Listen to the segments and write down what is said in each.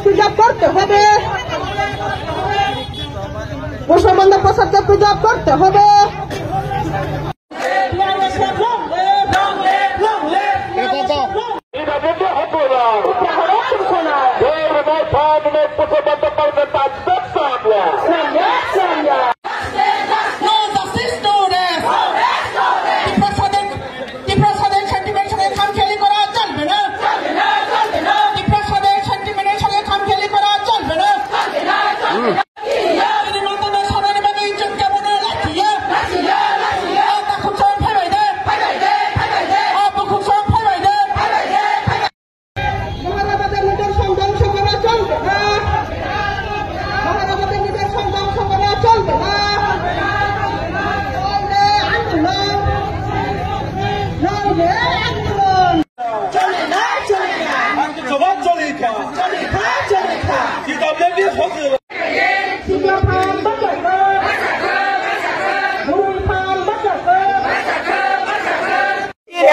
Preserve করতে হবে, মুসলমানদের প্রসাদকে প্রিজার্ভ করতে হবে।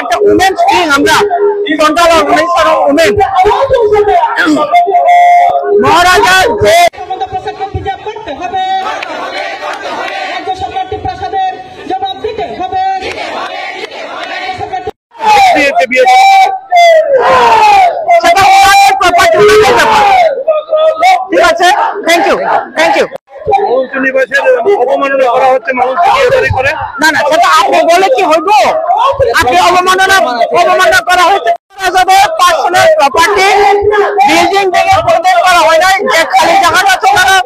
একটা উমেন্স কিং আমরা সেন্ট্রাল অর্গানাইজেশন অফ উমেন মহারাজা যে প্রসাদকে প্রিজার্ভ করতে হবে, রাজ্য সরকারটি প্রসাদের জবাব দিতে হবে। ঠিক আছে, থ্যাংক ইউ থ্যাংক ইউ। অবমাননা করা হচ্ছে মানুষ করে না না, সেটা আপনি বলে কি হইব? আপনি অবমাননা করা হয়েছে। পার্সোনাল প্রপার্টি বিল্ডিং ভেঙে প্রদান করা হয় নাই, যে খালি জায়গাটা আছে ওনারা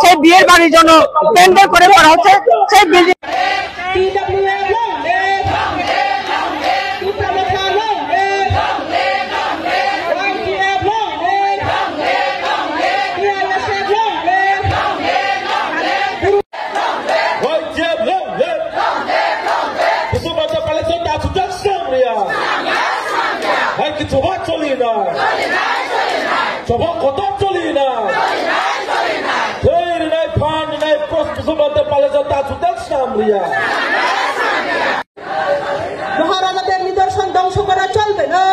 সেই বিয়ের বাড়ির জন্য টেন্ডার করে করা হচ্ছে সেই building. coba colina, coba kota colina, hei naik pan naik pos bersama palazon tak sudah samria. মহারাজাদের নিদর্শন ধ্বংস করা চলবে না,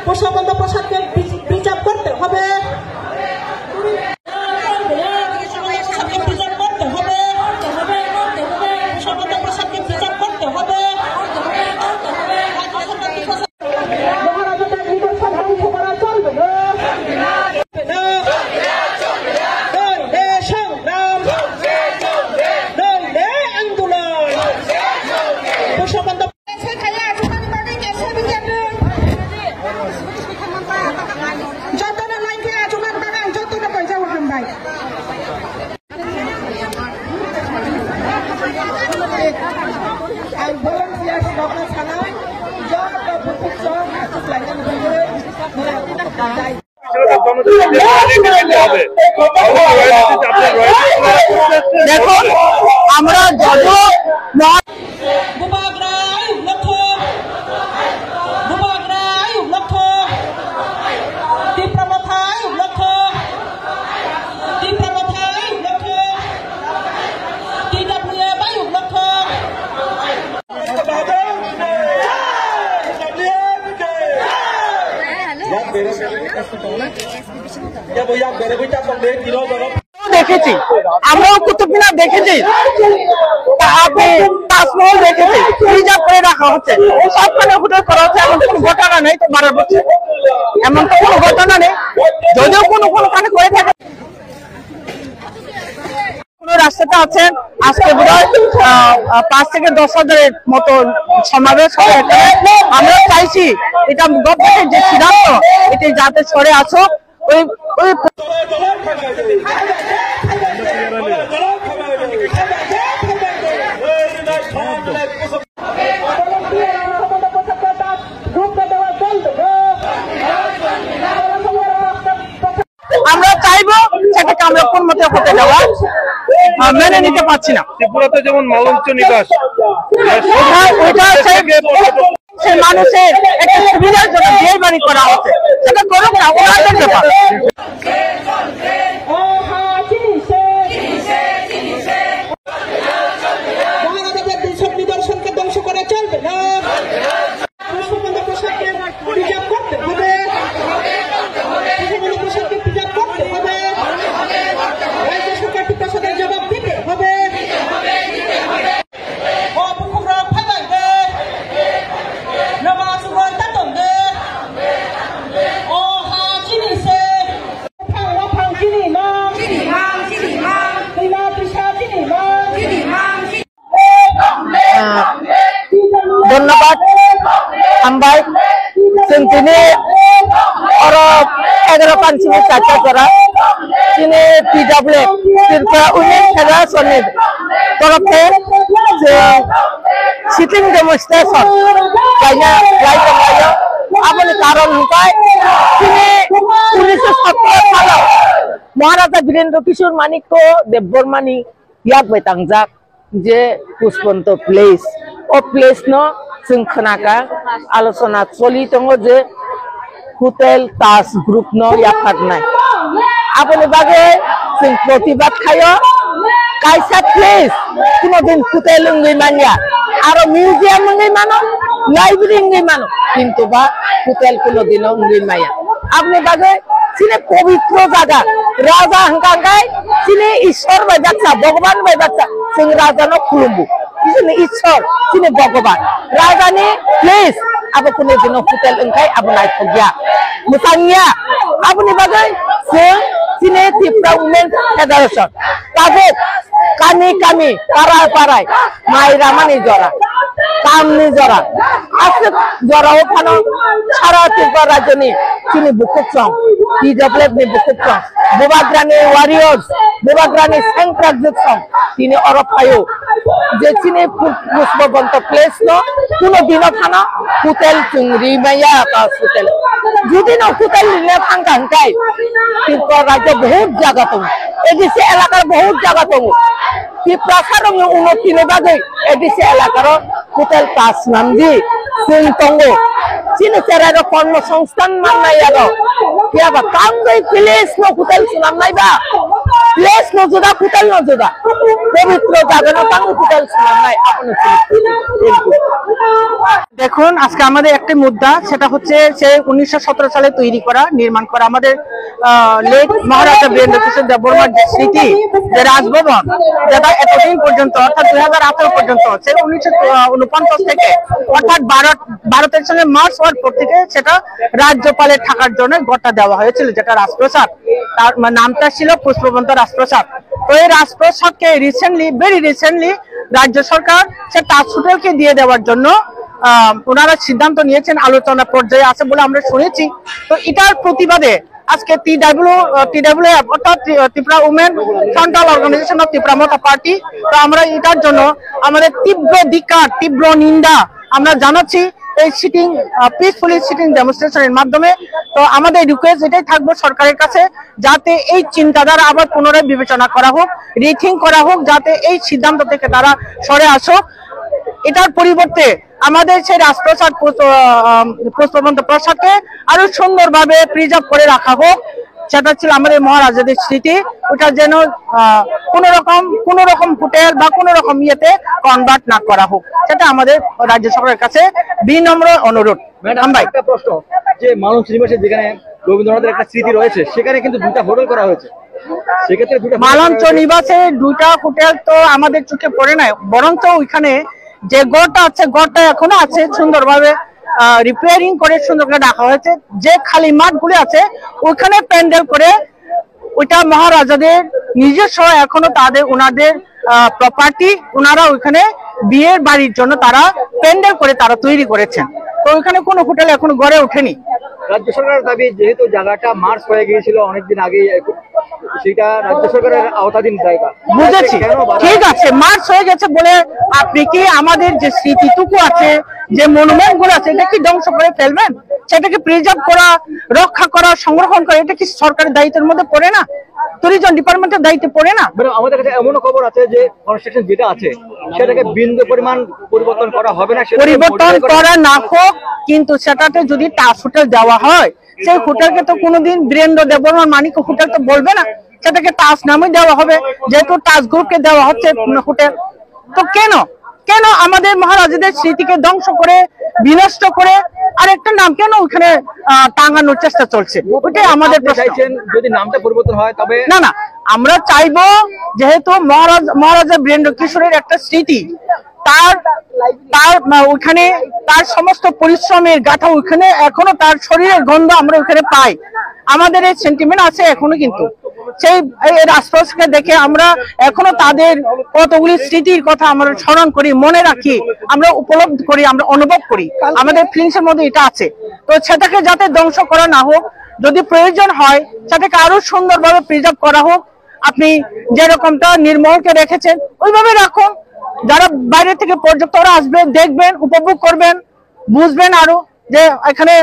প্রসাদ প্রসাদকে প্রিজার্ভ করতে হবে। দেখুন আমরা যত দেখেছি, আমরাও কুতুব মিনার দেখেছি, তাজমহল দেখেছি, রিজার্ভ করে রাখা হচ্ছে, সবখানে হোটেল করা হচ্ছে। এমন কোন ঘটনা নেই তো 12 বছর, এমন তো কোনো ঘটনা নেই। যদিও কোনখানে করে থাকে রাস্তাটা আছে, আজকে বোধহয় 5 থেকে 10,000-এর মতো সমাবেশ হবে এখানে। আমরা চাইছি এটা গভর্নমেন্টের যে সিদ্ধান্ত এটি যাতে সরে আসুক। ওই আমরা চাইবো সেটাকে আমরা কোন মতে হতে দেওয়া মেনে নিতে পারছি না। ত্রিপুরাতে যেমন মালঞ্চ নিবাস, ওইটা সে মানুষের একটা সুবিধার জন্য বিয়ে বাড়ি করা হচ্ছে, সেটা করুক না, ওনাদের ব্যাপার। নিদর্শনকে ধ্বংস করা চলবে না, প্রসাদকে প্রিজার্ভ করতে হবে। हामबाय जों दिनै अरब 11 पानसिनि चाचा जरा दिनै PWF त्रिपुरा उमेन फेडारेशननि तरफसे जों सिटिं डेमनस्ट्रेशन गायना रायजोआव आबोनि कारण होबाय दिनै 1917 सालाव महाराजा वीरेंद्र किशोर मानिक देबबर्मानि यागबाय थांजाक जे पुष्पवंत प्लेस ओ प्लेस न जों खोनाका आलोचना चलि दङ जे होटेल ताज ग्रुप न याफादनाय आबोनि बागै जों प्रतिबाद खायो कायसा प्लेस कोनो दिन होटेल उंगै मानिया आरो मिउजियाम उंगै मानो लाइब्रेरी उंगै मानो किन्तु बा होटेल कोनो दिन उंगै माया आबोनि बागै सिने पवित्र जागा राजा हंगांगाय सिने ईश्वर बाय बाच्चा भगवान बाय बाच्चा जों राजानो खुलुमबो सिने ईश्वर सिने भगवान राजानि प्लेस आबो कोनो दिन होटेल ओंखाय आबो नायथगिया मोजांनिया आबोनि बागै जों सिने त्रिपुरा उमेन फेडारेशन ताबो कामी कामी पाराय पाराय माइरामानि जरा कामनि जरा आसे जराव फानो सारा त्रिपुरा राज्यनि सिने बुकुचं PWF नि बुकुचं बोबाग्रानि वारियर्स बोबाग्रानि सेंट्रागजुचं सिने अरफायो जे सिने पुष्पवंत प्लेस न कोनो दिन फानो होटेल चुंगरी माया का होटेल जुदि न होटेल ने फांका हंकाय त्रिपुरा राज्य बहुत जगह दं एदिसे एलाकार बहुत जगह दं त्रिपुरा सारंनि उन्नतिनि बागै एदिसे एलाकार होटेल ताज नामदि जों दङ सिने सेरारो कर्मसंस्थान माननायारो कियाबा कांगै प्लेस न होटेल सुनामनायबा प्लेस न जुदा होटेल न जुदा पवित्र जागा न कांगै होटेल सुनामनाय आपनि দেখুন আজকে আমাদের একটি মুদ্রা সেটা হচ্ছে সেই 1917 সালে তৈরি করা নির্মাণ করা আমাদের লেট মহারাজা বীরেন্দ্র কিশোর দেববর্মার যে স্মৃতি যে রাজভবন যেটা এতদিন পর্যন্ত অর্থাৎ 2018 পর্যন্ত সেই 1949 থেকে অর্থাৎ ভারতের সঙ্গে মার্চ হওয়ার পর থেকে সেটা রাজ্যপালের থাকার জন্য গড়টা দেওয়া হয়েছিল যেটা রাজপ্রাসাদ তার নামটা ছিল পুষ্পবন্ত রাজপ্রাসাদ তো এই রাজপ্রাসাদকে ভেরি রিসেন্টলি রাজ্য সরকার সে তাজ হোটেলকে দিয়ে দেওয়ার জন্য ওনারা সিদ্ধান্ত নিয়েছেন আলোচনা পর্যায়ে আছে বলে আমরা শুনেছি তো এটার প্রতিবাদে আজকে TWF অর্থাৎ Tripura women frontal organisation of Tripura Motha party তো আমরা এটার জন্য আমাদের তীব্র ধিক্কার তীব্র নিন্দা আমরা জানাচ্ছি এই সিটিং পিসফুলি সিটিং ডেমনস্ট্রেশনের মাধ্যমে তো আমাদের রিকোয়েস্ট এটাই থাকবে সরকারের কাছে যাতে এই চিন্তাধারা আবার পুনরায় বিবেচনা করা হোক রিথিং করা হোক যাতে এই সিদ্ধান্ত থেকে তারা সরে আসুক এটার পরিবর্তে আমাদের সেই রাজপ্রাসাদ পুষ্পবন্ত প্রাসাদকে আরো সুন্দরভাবে প্রিজার্ভ করে রাখা হোক সেটা ছিল আমাদের মহারাজাদের স্মৃতি ওটা যেন কোনো রকম হোটেল বা কোনো রকম ইয়েতে কনভার্ট না করা হোক সেটা আমাদের রাজ্য সরকারের কাছে বিনম্র অনুরোধ। একটা প্রশ্ন যে মালঞ্চ নিবাসে যেখানে রবীন্দ্রনাথের একটা স্মৃতি রয়েছে সেখানে কিন্তু দুটা হোটেল করা হয়েছে সেক্ষেত্রে মালঞ্চ নিবাসে দুইটা হোটেল তো আমাদের চোখে পড়ে নাই বরঞ্চ ওইখানে যে গড়টা আছে গড়টা এখনো আছে সুন্দরভাবে রিপেয়ারিং করে সুন্দর করে রাখা হয়েছে যে খালি মাঠগুলি আছে ওইখানে প্যান্ডেল করে ওইটা মহারাজাদের নিজস্ব এখনো তাদের ওনাদের প্রপার্টি ওনারা ওইখানে বিয়ের বাড়ির জন্য তারা প্যান্ডেল করে তারা তৈরি করেছেন তো ওইখানে কোনো হোটেল এখনো গড়ে ওঠেনি। রাজ্য সরকারের দাবি যেহেতু জায়গাটা মার্চ হয়ে গিয়েছিল অনেকদিন আগে সেটা রাজ্য সরকারের আওতাধীন জায়গা বুঝেছি ঠিক আছে মার্চ হয়ে গেছে বলে আপনি কি আমাদের যে স্মৃতিটুকু আছে যে মনুমেন্ট গুলো আছে এটা কি ধ্বংস করে ফেলবেন সেটাকে প্রিজার্ভ করা রক্ষা করা সংরক্ষণ করা এটা কি সরকারের দায়িত্বের মধ্যে পড়ে না ট্যুরিজম ডিপার্টমেন্টের দায়িত্বে পড়ে না? আমাদের কাছে এমনও খবর আছে যে কনস্ট্রাকশন যেটা আছে সেটাকে বিন্দু পরিমাণ পরিবর্তন করা হবে না পরিবর্তন করা না হোক কিন্তু সেটাতে যদি তাজ হোটেল দেওয়া হয় সেই হোটেলকে তো কোনোদিন বীরেন্দ্র দেববর্মার মানিক হোটেল তো বলবে না সেটাকে তাজ নামে দেওয়া হবে যেহেতু তাজ গ্রুপকে দেওয়া হচ্ছে হোটেল তো কেন আমাদের মহারাজাদের স্মৃতিকে ধ্বংস করে বিনষ্ট করে আরেকটা নাম কেন ওখানে টাঙানোর চেষ্টা চলছে ওটাই আমাদের প্রশ্ন। যদি নামটা পরিবর্তন হয় তবে না আমরা চাইবো যেহেতু মহারাজা বীরেন্দ্র কিশোরের একটা স্মৃতি তার ওইখানে তার সমস্ত পরিশ্রমের গাথা ওইখানে এখনো তার শরীরের গন্ধ আমরা ওইখানে পাই। আমাদের এই সেন্টিমেন্ট আছে এখনো, কিন্তু সেই রাজপথকে দেখে আমরা এখনো তাদের কতগুলি স্মৃতির কথা আমরা স্মরণ করি, মনে রাখি, আমরা উপলব্ধি করি, আমরা অনুভব করি, আমাদের ফিলিংসের মধ্যে এটা আছে। তো সেটাকে যাতে ধ্বংস করা না হোক, যদি প্রয়োজন হয় সেটাকে আরো সুন্দরভাবে প্রিজার্ভ করা হোক। আপনি যেরকমটা নির্মলকে রেখেছেন ওইভাবে রাখুন। যারা বাইরে থেকে পর্যটকরা আসবেন, দেখবেন, উপভোগ করবেন, বুঝবেন আরো যে এখানে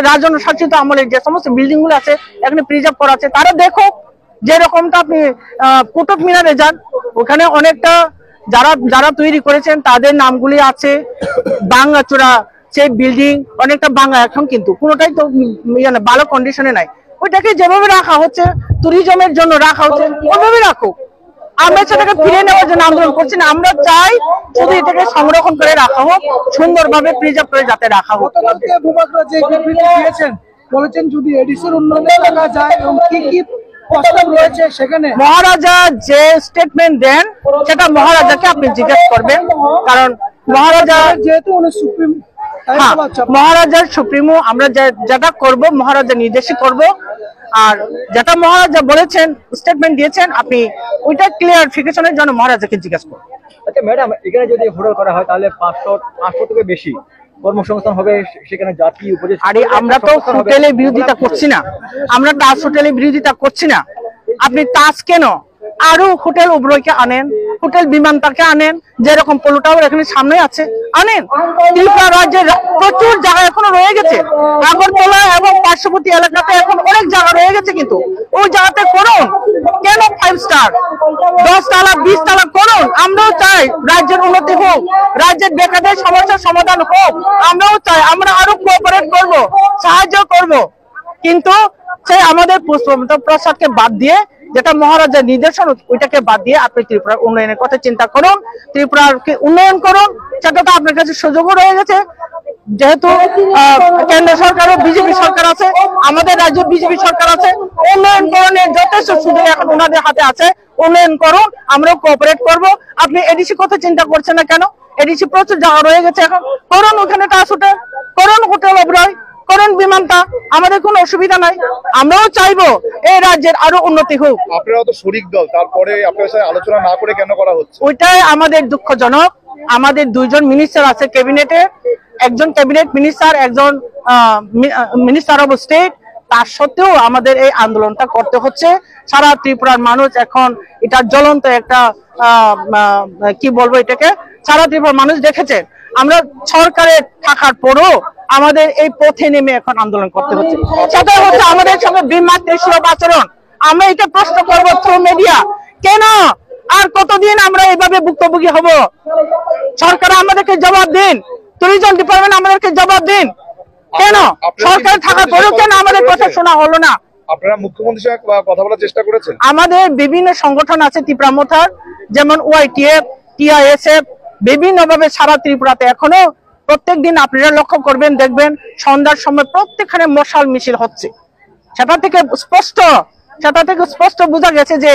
রাজন্য শাসিত আমলের যে সমস্ত বিল্ডিং গুলো আছে এখানে প্রিজার্ভ করা আছে, তারা দেখো। যেরকমটা আপনি কুতুব মিনারে যান, ওখানে অনেকটা যারা তৈরি করেছেন তাদের নামগুলি আছে। ভাঙাচোরা সেই বিল্ডিং অনেকটা ভাঙা এখন, কিন্তু কোনোটাই তো ভালো কন্ডিশনে নাই। ওইটাকে যেভাবে রাখা হচ্ছে, ট্যুরিজমের জন্য রাখা হচ্ছে, ওইভাবে রাখো। আমরা সেটাকে ফিরে নেওয়ার জন্য আন্দোলন করছি না, আমরা চাই শুধু এটাকে সংরক্ষণ করে রাখা হোক, সুন্দরভাবে প্রিজার্ভ করে যাতে রাখা হোক। বলেছেন যদি এডিসির উন্নয়ন দেখা যায় এবং কি কি প্রস্তাব রয়েছে সেখানে। মহারাজা যে স্টেটমেন্ট দেন সেটা মহারাজাকে আপনি জিজ্ঞেস করবেন, কারণ মহারাজা যেহেতু উনি সুপ্রিম, মহারাজার সুপ্রিমো, আমরা যেটা করব মহারাজা নির্দেশই করব। আর যেটা মহারাজা বলেছেন, স্টেটমেন্ট দিয়েছেন, আপনি ওইটা ক্লিয়ারিফিকেশনের জন্য মহারাজাকে জিজ্ঞেস করুন। আচ্ছা ম্যাডাম, এখানে যদি হোটেল করা হয় তাহলে 500 থেকে বেশি কর্মসংস্থান হবে সেখানে, জাতি উপজাতি। আরে আমরা তো হোটেলের বিরোধিতা করছি না, আমরা তাজ হোটেলের বিরোধিতা করছি না। আপনি তাজ কেন, আরো হোটেল উবরইকে আনেন, হোটেল বিমানটাকে আনেন, যেরকম পোলো টাওয়ার এখানে সামনে আছে আনেন। ত্রিপুরা রাজ্যের প্রচুর জায়গা এখনো রয়ে গেছে, আগরতলা এবং পার্শ্ববর্তী এলাকাতে এখন অনেক জায়গা রয়ে গেছে, কিন্তু ওই জায়গাতে করুন। কেন 5 স্টার, 10 তলা 20 তলা করুন। আমরাও চাই রাজ্যের উন্নতি হোক, রাজ্যের বেকারদের সমস্যার সমাধান হোক, আমরাও চাই, আমরা আরো কোঅপারেট করব, সাহায্য করব। কিন্তু সেই আমাদের প্রসাদকে বাদ দিয়ে, যেটা মহারাজার নির্দেশন, ওইটাকে বাদ দিয়ে আপনি ত্রিপুরার উন্নয়নের কথা চিন্তা করুন, ত্রিপুরাকে উন্নয়ন করুন। সেটা তো আপনার কাছে সুযোগও রয়ে গেছে, যেহেতু কেন্দ্র সরকারও বিজেপি সরকার আছে, আমাদের রাজ্য বিজেপি সরকার আছে। উন্নয়ন করণের যথেষ্ট সুযোগ এখন ওনাদের হাতে আছে, উন্নয়ন করুন, আমরাও কোঅপারেট করব। আপনি এডিসি কথা চিন্তা করছেন না কেন? এডিসি প্রচুর জায়গা রয়ে গেছে, এখন করুন ওখানে টাস হোটেল, করুন হোটেল অবরয়, করুন বিমানটা, আমাদের কোনো অসুবিধা নাই। আমরাও চাইবো এই রাজ্যের আরো উন্নতি হোক। আপনারা তো শরিক দল, তারপরে আপনাদের সাথে আলোচনা না করে কেন করা হচ্ছে? ওইটাই আমাদের দুঃখজনক। আমাদের 2 জন মিনিস্টার আছে ক্যাবিনেটে, একজন ক্যাবিনেট মিনিস্টার, একজন মিনিস্টার অফ স্টেট, তার সত্ত্বেও আমাদের এই আন্দোলনটা করতে হচ্ছে। সারা ত্রিপুরার মানুষ এখন এটা জ্বলন্ত একটা কি বলবো, এটাকে সারা ত্রিপুরার মানুষ দেখেছে। আমরা সরকারে থাকার পরও আমাদের এই পথে নেমে এখন আন্দোলন করতে হচ্ছে। সেটা হচ্ছে আমাদের সঙ্গে বিমাতৃসুলভ আচরণ। আমরা এটা প্রশ্ন করবো থ্রু মিডিয়া, কেন আর কতদিন আমরা এইভাবে ভুক্তভোগী হব? সরকার আমাদেরকে জবাব দিন, ট্যুরিজম ডিপার্টমেন্ট আমাদেরকে জবাব দিন, কেন সরকার থাকার পরেও কেন আমাদের কথা শোনা হলো না? আপনারা মুখ্যমন্ত্রীর সঙ্গে কথা বলার চেষ্টা করেছেন? আমাদের বিভিন্ন সংগঠন আছে ত্রিপুরা মোথার, যেমন ওয়াইটিএফ, টিআইএসএফ, বিভিন্নভাবে সারা ত্রিপুরাতে এখনো প্রত্যেকদিন আপনারা লক্ষ্য করবেন, দেখবেন সন্ধ্যার সময় প্রত্যেকখানে মশাল মিছিল হচ্ছে। সেটা থেকে স্পষ্ট বোঝা গেছে যে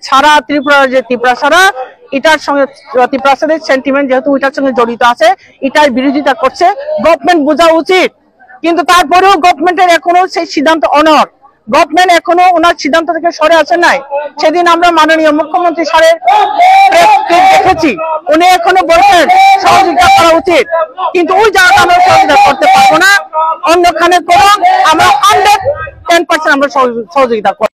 সারা ত্রিপুরার যে ত্রিপুরা সারা এটার সঙ্গে ত্রিপুরা সাদের সেন্টিমেন্ট যেহেতু এটার সঙ্গে জড়িত আছে, এটার বিরোধিতা করছে। গভর্নমেন্ট বোঝা উচিত, কিন্তু তারপরেও গভর্নমেন্টের এখনো সেই সিদ্ধান্ত অনড়। গভর্নমেন্ট এখনো ওনার সিদ্ধান্ত থেকে সরে আসে নাই। সেদিন আমরা মাননীয় মুখ্যমন্ত্রী স্যারের দেখেছি, উনি এখনো বলছেন সহযোগিতা করা উচিত, কিন্তু ওই জায়গাটা আমরা সহযোগিতা করতে পারবো না। অন্যখানে করুন, আমরা 110% আমরা সহযোগিতা করবো।